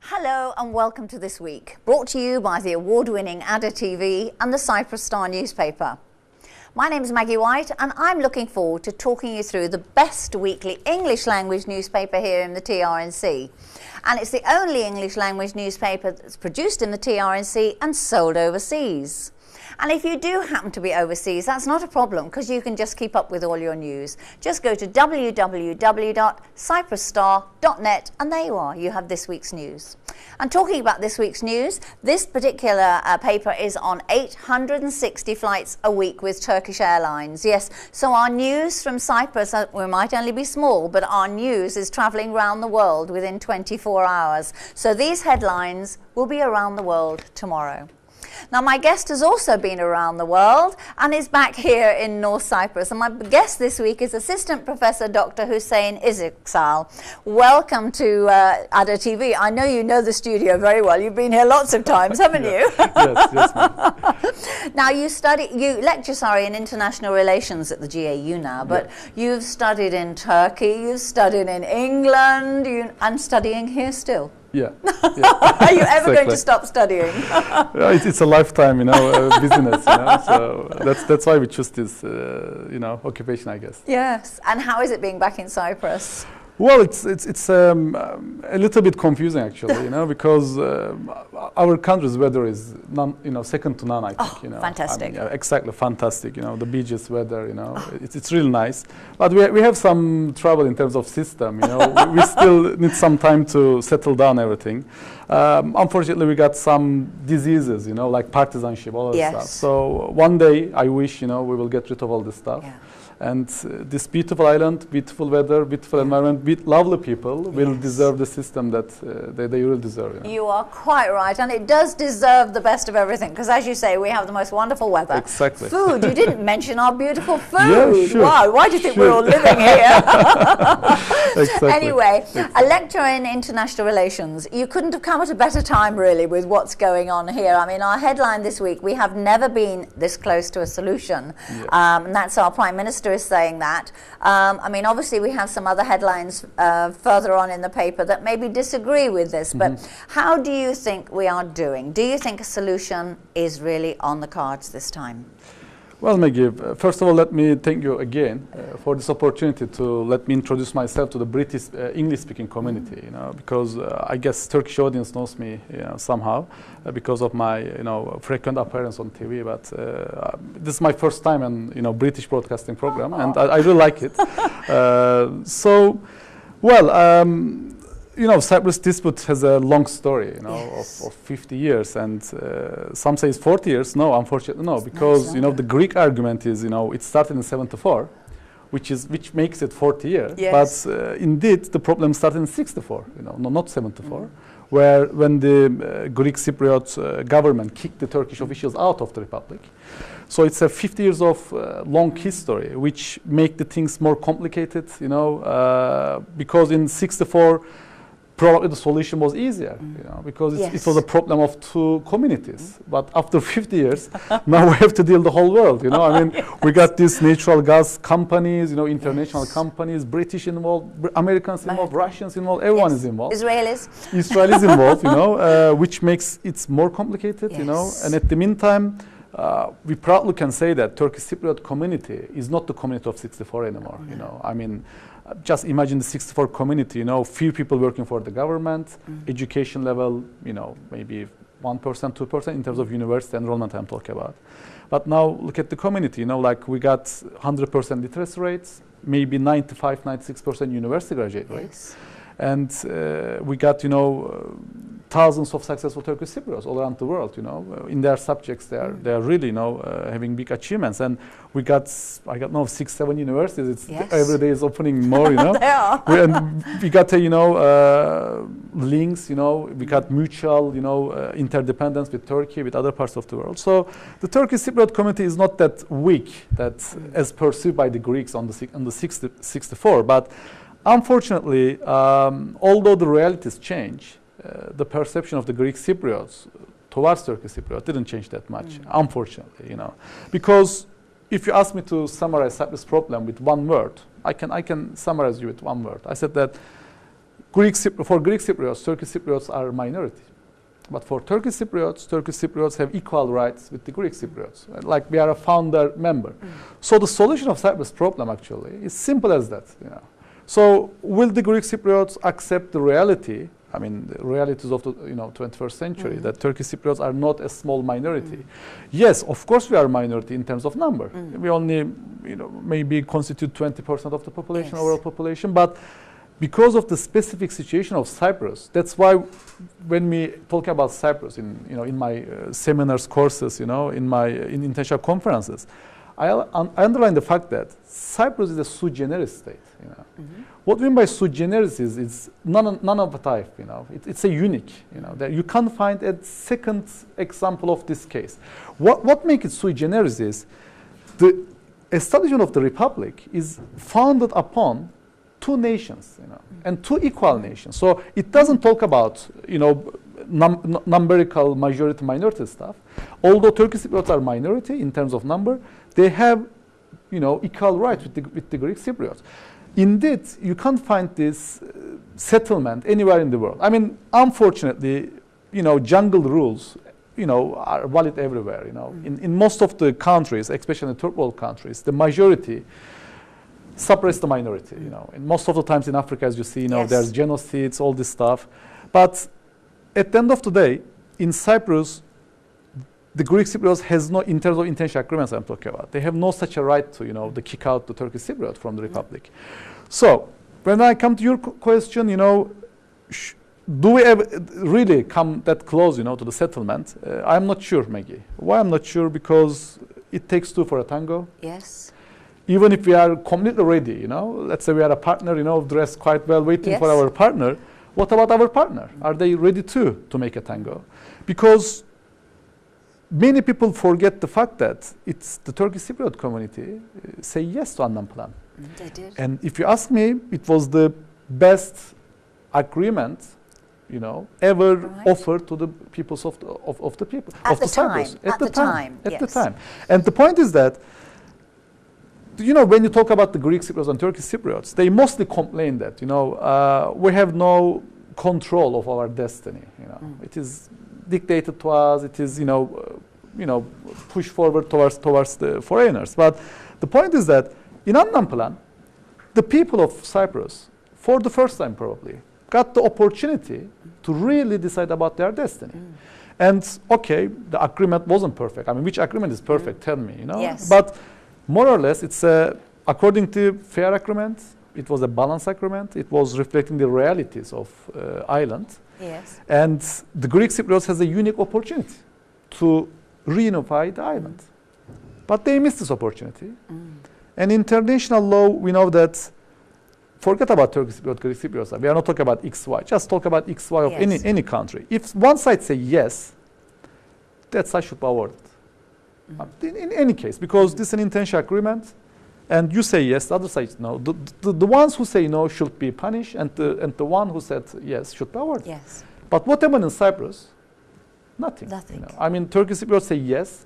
Hello and welcome to This Week, brought to you by the award-winning Ada TV and the Cyprus Star newspaper. My name is Maggie White and I'm looking forward to talking you through the best weekly English language newspaper here in the TRNC. And it's the only English language newspaper that's produced in the TRNC and sold overseas. And if you do happen to be overseas, that's not a problem because you can just keep up with all your news. Just go to www.cyprusstar.net and there you are, you have this week's news. And talking about this week's news, this particular paper is on 860 flights a week with Turkish Airlines. Yes, so our news from Cyprus, we might only be small, but our news is travelling around the world within 24 hours. So these headlines will be around the world tomorrow. Now, my guest has also been around the world and is back here in North Cyprus. And my guest this week is Assistant Professor Dr. Huseyin Isiksal. Welcome to Ada TV. I know you know the studio very well. You've been here lots of times, haven't you? Yes, ma'am. Now, you lecture in international relations at the GAU now, but you've studied in Turkey, you've studied in England, and studying here still. Yeah. Are you ever going to stop studying? It's a lifetime, business. So that's why we choose this, occupation, I guess. Yes. And how is it being back in Cyprus? Well, it's a little bit confusing actually, because our country's weather is second to none. I think. Fantastic. Exactly, fantastic. The beaches, weather. It's really nice. But we have some trouble in terms of system. We still need some time to settle down everything. Unfortunately, we got some diseases, like partisanship, all that stuff. So one day, I wish we will get rid of all this stuff. Yeah. And this beautiful island, beautiful weather, beautiful environment, lovely people will deserve the system that they really deserve. You are quite right, and it does deserve the best of everything, because as you say, we have the most wonderful weather. Exactly. Food, you didn't mention our beautiful food. Yeah, sure. Wow, why do you think we're all living here? Exactly. Anyway, a lecturer in international relations. You couldn't have come at a better time, really, with what's going on here. I mean, our headline this week, we have never been this close to a solution, and that's our Prime Minister is saying that. Obviously we have some other headlines further on in the paper that maybe disagree with this, but how do you think we are doing? Do you think a solution is really on the cards this time? Well, Maggie, first of all, let me thank you again for this opportunity to let me introduce myself to the British English-speaking community. Because I guess Turkish audience knows me somehow because of my frequent appearance on TV. But this is my first time in British broadcasting program, and I really like it. Cyprus dispute has a long story, of 50 years, and some say it's 40 years. No, unfortunately, no, because the Greek argument is, it started in 74, which makes it 40 years. Yes. But indeed, the problem started in 64, not 74, when the Greek Cypriot government kicked the Turkish officials out of the republic. So it's a 50 years of long history, which make the things more complicated, because in 64. Probably the solution was easier, because it was a problem of two communities. But after 50 years, now we have to deal the whole world. We got these natural gas companies, international companies, British involved, Americans involved, Russians involved, everyone is involved. Israelis involved, which makes it more complicated, And at the meantime, we proudly can say that Turkish Cypriot community is not the community of 64 anymore. Just imagine the 64 community, few people working for the government, education level, maybe 1%, 2% in terms of university enrollment I'm talking about. But now look at the community, we got 100% literacy rates, maybe 95, 96% university graduate rates. And we got, thousands of successful Turkish Cypriots all around the world, in their subjects. They are really, having big achievements. And I got 6, 7 universities. Every day is opening more, They are. We got, links, we got mutual, interdependence with Turkey, with other parts of the world. So the Turkish Cypriot community is not that weak, as perceived by the Greeks on the 64, but unfortunately, although the realities change, the perception of the Greek Cypriots towards Turkish Cypriot didn't change that much, unfortunately, Because if you ask me to summarize Cyprus problem with one word, I can summarize you with one word. I said that for Greek Cypriots, Turkish Cypriots are minority. But for Turkish Cypriots have equal rights with the Greek Cypriots. Like we are a founder member. So the solution of Cyprus problem actually is simple as that. So will the Greek Cypriots accept the reality? I mean, the realities of the 21st century, that Turkish Cypriots are not a small minority. Yes, of course we are a minority in terms of number. We only maybe constitute 20% of the population, overall population, but because of the specific situation of Cyprus, that's why when we talk about Cyprus in my seminars, courses, in international conferences, I underline the fact that Cyprus is a sui generis state. What we mean by sui generis is it's none of a type. It's a unique. That you can't find a second example of this case. What makes it sui generis is the establishment of the republic is founded upon two nations, and two equal nations. So it doesn't talk about, numerical majority-minority stuff. Although Turkish Cypriots are minority in terms of number, they have, equal rights with the Greek Cypriots. Indeed, you can't find this settlement anywhere in the world. I mean, unfortunately, jungle rules, are valid everywhere. In most of the countries, especially in the third world countries, the majority suppress the minority, And most of the times in Africa, as you see, there's genocides, all this stuff. But at the end of the day, in Cyprus, the Greek Cypriots has no, in terms of international agreements I'm talking about, they have no such a right to, to kick out the Turkish Cypriot from the republic. So when I come to your question, do we ever really come that close, to the settlement? I'm not sure, Maggie. Why I'm not sure? Because it takes two for a tango. Yes. Even if we are completely ready, let's say we are a partner, dressed quite well, waiting for our partner. What about our partner? Are they ready to make a tango? Because many people forget the fact that it's the Turkish Cypriot community say yes to Annan Plan. They did. And if you ask me, it was the best agreement, ever offered to the peoples of the people at the time. Cyprus. At the time. And the point is that, when you talk about the Greek Cypriots and Turkish Cypriots, they mostly complain that, we have no control of our destiny. It is dictated to us. It is, pushed forward towards the foreigners. But the point is that in Annan Plan, the people of Cyprus, for the first time probably, got the opportunity to really decide about their destiny. And okay, the agreement wasn't perfect. I mean, which agreement is perfect? Tell me, Yes. But more or less, it's according to fair agreement. It was a balanced agreement. It was reflecting the realities of island. Yes. And the Greek Cypriots has a unique opportunity to reunify the island. But they missed this opportunity. And international law, we know that, forget about Turkish Cypriot, Greek Cypriots. We are not talking about XY. Just talk about XY of any country. If one side say yes, that side should be awarded. In any case, because this is an international agreement, and you say yes, the other side no. The ones who say no should be punished, and the one who said yes should be awarded. Yes. But what happened in Cyprus? Nothing. Nothing. I mean, Turkish Cypriots say yes.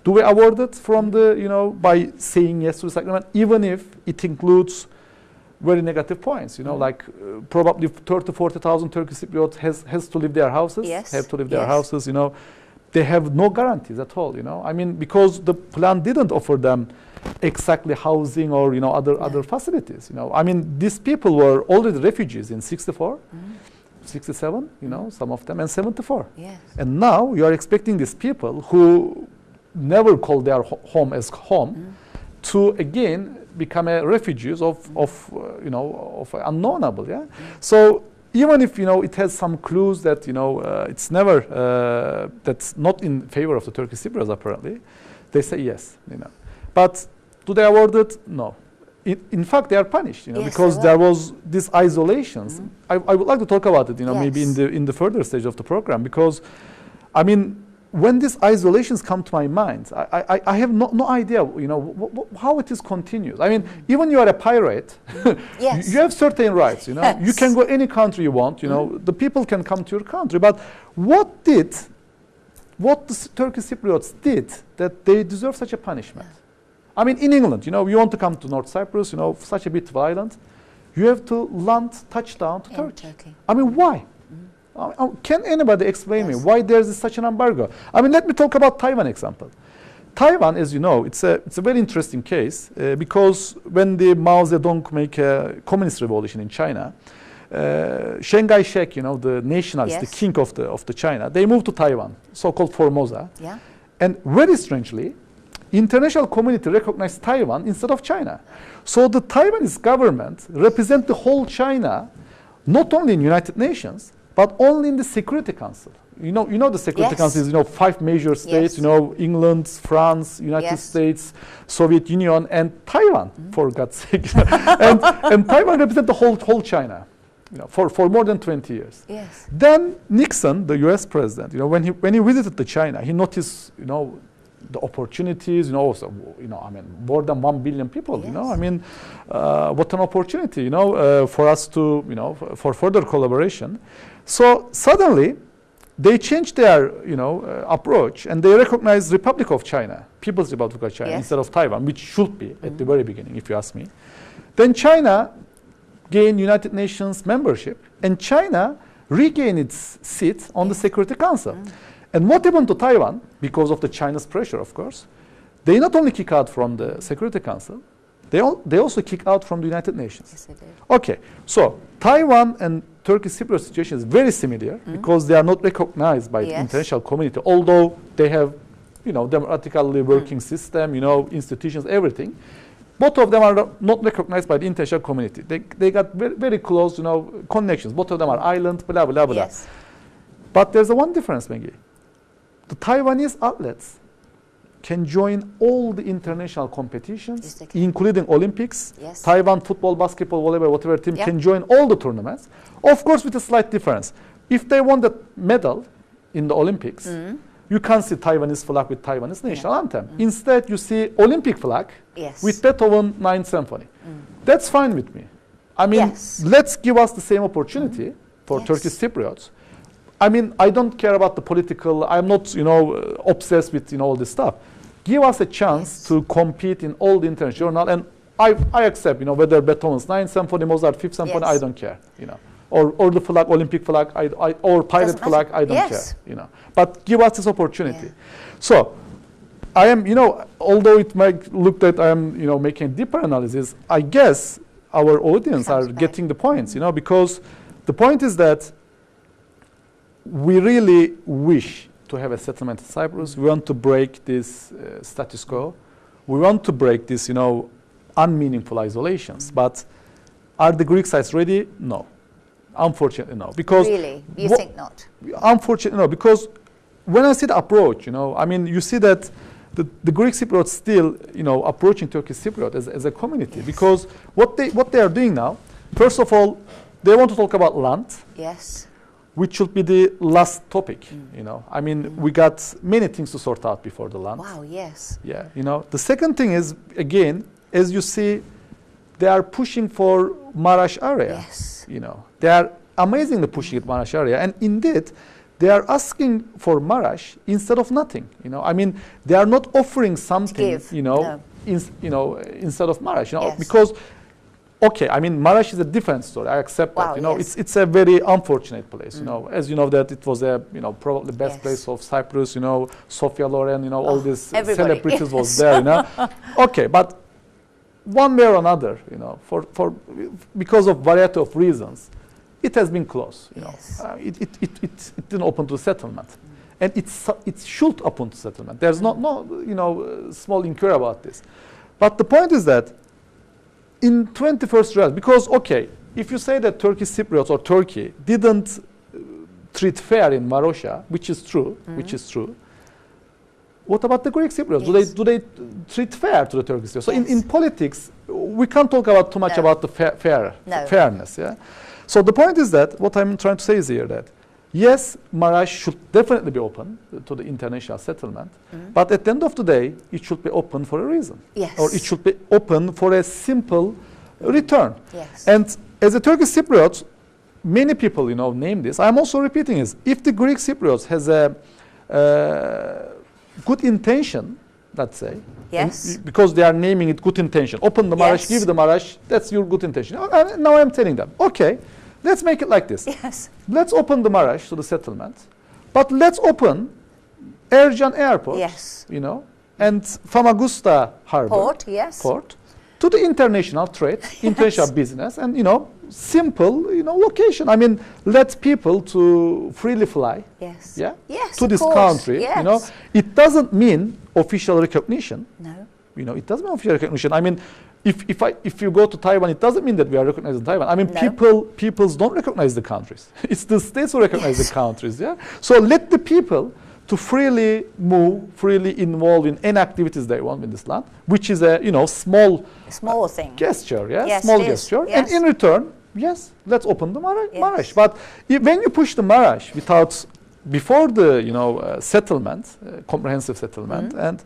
Do we award it from the, by saying yes to this agreement, even if it includes very negative points, like probably 30,000, 40,000 Turkish Cypriots has to leave their houses, have to leave their houses, They have no guarantees at all, I mean, because the plan didn't offer them exactly housing or, other facilities, I mean, these people were already refugees in 64, 67, some of them, and 74. Yes. And now you are expecting these people who never call their home as home to again become a refugees of unknownable, So even if it has some clues that it's never that's not in favor of the Turkish Cypriots apparently, they say yes, But do they award it? No. In fact, they are punished, because there was these isolations. I would like to talk about it, maybe in the further stage of the program, because I mean, when these isolations come to my mind, I have no idea, how it is continuous. I mean, even you are a pirate, you have certain rights, You can go any country you want, The people can come to your country. But what the Turkish Cypriots did that they deserve such a punishment? I mean, in England, you want to come to North Cyprus, such a beautiful island. you have to land touchdown to In Turkey. I mean, why? Can anybody explain me why there is such an embargo? I mean, let me talk about Taiwan example. Taiwan, as you know, it's a very interesting case because when the Mao Zedong make a communist revolution in China, Chiang Kai-shek, the nationalist, the king of the China, they moved to Taiwan, so-called Formosa. Yeah. And very strangely, international community recognized Taiwan instead of China. So the Taiwanese government represent the whole China, not only in United Nations, but only in the Security Council. You know the Security Council is 5 major states, England, France, United States, Soviet Union, and Taiwan, for God's sake. and Taiwan represents the whole China, for more than 20 years. Yes. Then Nixon, the US president, when he visited the China, he noticed, the opportunities, also, I mean, more than 1 billion people, I mean, what an opportunity, for us to, for further collaboration. So suddenly, they changed their, approach, and they recognized Republic of China, People's Republic of China, instead of Taiwan, which should be at the very beginning, if you ask me. Then China gained United Nations membership, and China regained its seat on the Security Council. And what happened to Taiwan, because of the China's pressure, of course, they not only kick out from the Security Council, they also kick out from the United Nations. Yes, they did. Okay, so Taiwan and Turkish Cypriot situation is very similar because they are not recognized by the international community, although they have, democratically working system, institutions, everything. Both of them are not recognized by the international community. They got very, very close, connections. Both of them are island, blah, blah, blah. Yes. But there's one difference, Maggie. The Taiwanese athletes can join all the international competitions, including Olympics. Yes. Taiwan football, basketball, volleyball, whatever team can join all the tournaments. Of course, with a slight difference. If they won the medal in the Olympics, you can't see Taiwanese flag with Taiwanese national anthem. Instead, you see Olympic flag with Beethoven 9th Symphony. That's fine with me. I mean, let's give us the same opportunity for Turkish Cypriots. I mean, I don't care about the political, I'm not, obsessed with, all this stuff. Give us a chance to compete in all the international journal, and I accept, whether Beethoven's 9th Symphony, Mozart 5th Symphony, I don't care, Or the flag, Olympic flag, or pirate flag, I don't care, But give us this opportunity. So, I am, although it might look that I am, making a deeper analysis, I guess our audience are getting the points, because the point is that we really wish to have a settlement in Cyprus. We want to break this status quo. We want to break this, unmeaningful isolations. But are the Greek sides ready? No. Unfortunately, no. Because really? You think not? Unfortunately, no. Because when I see the approach, I mean, you see that the Greek Cypriots still, approaching Turkish Cypriot as a community. Because what they are doing now, first of all, they want to talk about land. Yes. Which should be the last topic, I mean, we got many things to sort out before the land. Wow, yes. Yeah, the second thing is, again, as you see, they are pushing for Marash area. Yes. They are amazingly pushing at Marash area. And indeed, they are asking for Marash instead of nothing. I mean, they are not offering something, instead of Marash, because okay, I mean, Marash is a different story. I accept that. It's a very unfortunate place. As you know that it was a probably the best place of Cyprus. Sophia Loren. All these celebrities was there. Okay, but one way or another, for because of variety of reasons, it has been closed. It didn't open to settlement, and it should open to settlement. There's no small inquiry about this, but the point is that. In 21st reality, because, okay, if you say that Turkish Cypriots or Turkey didn't treat fair in Marosha, which is true, what about the Greek Cypriots? Do they treat fair to the Turkish Cypriots? So in politics, we can't talk about too much about the fairness. Yeah. So the point is that what I'm trying to say is here that yes, Marash should definitely be open to the international settlement, but at the end of the day, it should be open for a reason. Yes. Or it should be open for a simple return. Yes. And as a Turkish Cypriot, many people, name this. I'm also repeating this. If the Greek Cypriots has a good intention let's say. Yes. Because they are naming it good intention. Open the Marash, Yes. give the Marash, that's your good intention. Now I'm telling them, okay, let's make it like this. Yes. Let's open the Marash to the settlement, but let's open Ercan Airport, Yes. you know, and Famagusta Harbor. Port, yes. Port to the international trade, international business, and, you know, simple, you know, location. I mean, let people to freely fly. Yes. Yeah. Yes, to of this course, country. yes. You know, it doesn't mean official recognition. No. You know, it doesn't mean official recognition. I mean, if you go to Taiwan, it doesn't mean that we are recognizing Taiwan. I mean, No. peoples don't recognize the countries. It's the states who recognize the countries. Yeah. So let the people to freely move, freely involve in any activities they want in this land, which is a, you know, small thing. gesture, yeah, Yes, small it is. gesture, Yes. and in return, yes, let's open the Yes. Marash. But when you push the Marash before the, you know, settlement, comprehensive settlement, and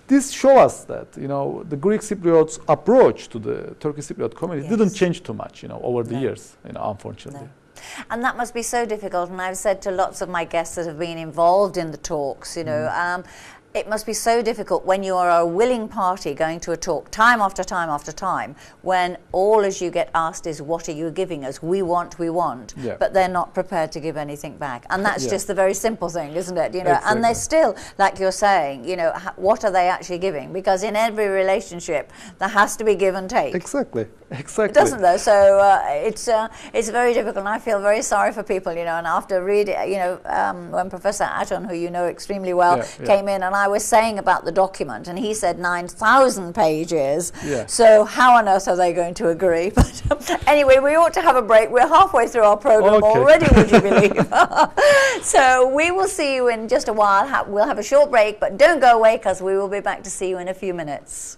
this shows us that, you know, the Greek Cypriots' approach to the Turkish Cypriot community Yes. didn't change too much, you know, over the No. years, you know, unfortunately. No. And that must be so difficult. And I've said to lots of my guests that have been involved in the talks, you know, it must be so difficult when you are a willing party going to a talk time after time after time, when all as you get asked is, what are you giving us? We want, Yeah. but they're not prepared to give anything back. And that's Yeah. just the very simple thing, isn't it? You know, and they're Exactly. still, like you're saying, you know, what are they actually giving? Because in every relationship, there has to be give and take. Exactly. It doesn't though, so it's very difficult, and I feel very sorry for people, you know. And after reading, you know, when Professor Aton, who you know extremely well, came in, and I was saying about the document, and he said 9,000 pages. Yeah. So how on earth are they going to agree? But anyway, we ought to have a break. We're halfway through our program already, would you believe? So we will see you in just a while. We'll have a short break, but don't go away, because we will be back to see you in a few minutes.